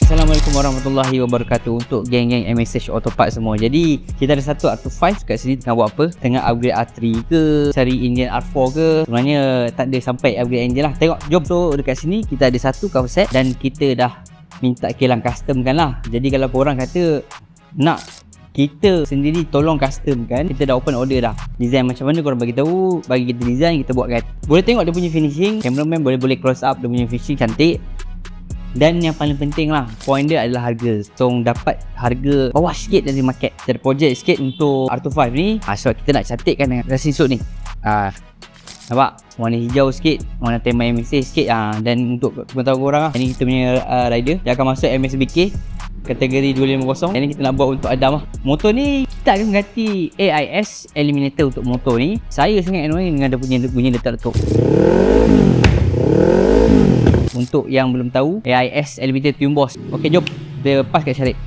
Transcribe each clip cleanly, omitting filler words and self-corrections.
Assalamualaikum warahmatullahi wabarakatuh. Untuk geng-geng MSH Autopart semua, jadi kita ada satu R25 kat sini tengah buat apa? Tengah upgrade R3 ke, cari engine R4 ke. Sebenarnya tak ada sampai upgrade engine lah. Tengok, jom. So dekat sini kita ada satu cover set dan kita dah minta kilang custom kan lah. Jadi kalau korang kata nak kita sendiri tolong custom kan, kita dah open order dah. Design macam mana korang bagi tahu, bagi kita design, kita buatkan. Boleh tengok dia punya finishing, cameraman boleh close up dia punya finishing cantik. Dan yang paling penting lah, point dia adalah harga. So dapat harga bawah sikit dari market. Kita ada projek sikit untuk R25 ni. Sebab kita nak cantikkan dengan racing suit ni. Nampak? Warna hijau sikit, warna tema MSA sikit. Dan untuk pengetahuan korang lah, ini kita punya rider. Dia akan masuk MSBK kategori 250. Ini kita nak buat untuk Adam lah. Motor ni kita akan mengganti AIS eliminator untuk motor ni. Saya sangat annoying dengan dia punya bunyi letak-letak. Untuk yang belum tahu, AIS Eliminator Tune Boss. Okey, jom kita lepas kat Syarif.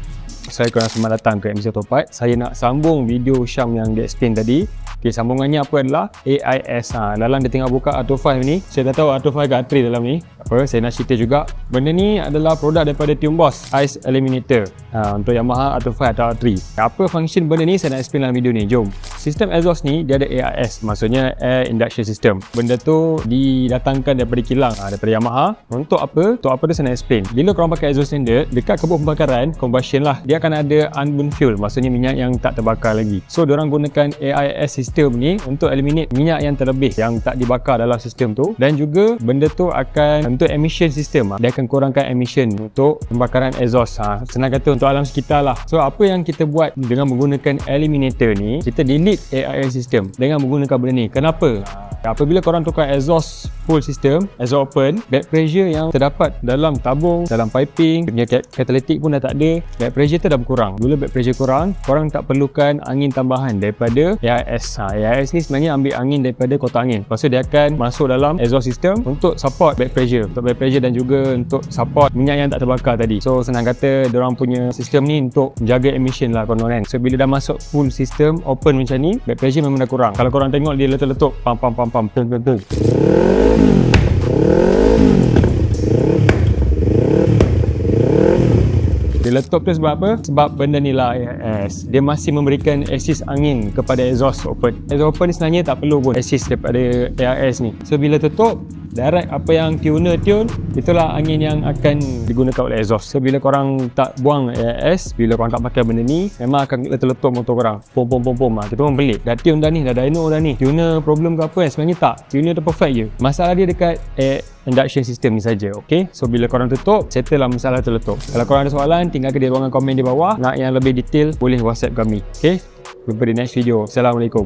Assalamualaikum, selamat datang ke MSH Autopart. Saya nak sambung video Syam yang dia explain tadi. Okay, sambungannya apa adalah AIS. Dalam dia tengah buka R25 ni, saya tak tahu R25 ke R3 dalam ni. Apa, saya nak cerita juga. Benda ni adalah produk daripada Tune Boss AIS Eliminator untuk Yamaha R25 atau R3. Apa function benda ni saya nak explain dalam video ni. Jom. Sistem exhaust ni dia ada AIS, maksudnya Air Induction System. Benda tu didatangkan daripada kilang daripada Yamaha. Untuk apa? Untuk apa tu saya nak explain. Bila korang pakai exhaust standard, dekat kebun pembakaran, combustion lah, dia akan ada unburned fuel, maksudnya minyak yang tak terbakar lagi. So diorang gunakan AIS sistem ni untuk eliminate minyak yang terlebih yang tak dibakar dalam sistem tu. Dan juga benda tu akan untuk emission system, dia akan kurangkan emission untuk pembakaran exhaust. Senang kata untuk alam sekitar lah. So apa yang kita buat dengan menggunakan eliminator ni, kita delete AIS system dengan menggunakan benda ni. Kenapa? Apabila korang tukar exhaust full system, exhaust open, back pressure yang terdapat dalam tabung, dalam piping, punya catalytic pun dah tak ada, back pressure tu dah berkurang. Bila back pressure kurang, korang tak perlukan angin tambahan daripada AIS. AIS ni sebenarnya ambil angin daripada kotak angin. Lepas tu dia akan masuk dalam exhaust system untuk support back pressure, dan juga untuk support minyak yang tak terbakar tadi. So senang kata, diorang punya sistem ni untuk jaga emission lah korang kan. So bila dah masuk full system open macam ni, back pressure memang dah kurang. Kalau korang tengok dia letup-letup, pam. Dia letup tu sebab apa? Sebab benda ni lah AIS. Dia masih memberikan assist angin kepada exhaust open. Exhaust open ni sebenarnya tak perlu pun assist daripada AIS ni. So bila tutup, direct apa yang tuner tune, itulah angin yang akan digunakan oleh exhaust. So bila korang tak buang AIS, bila korang tak pakai benda ni, memang akan letup motor korang. Pom. Kita pun belik. Dah tune dah ni, dah dyno dah ni. Tuner problem ke apa kan? Sebenarnya tak. Tuner tu perfect je. Masalah dia dekat induction system ni saja. Okay? So bila korang tutup, settle lah masalah terletup. Kalau korang ada soalan, tinggalkan di ruangan komen di bawah. Nak yang lebih detail, boleh WhatsApp kami. Okay? Jumpa di next video. Assalamualaikum.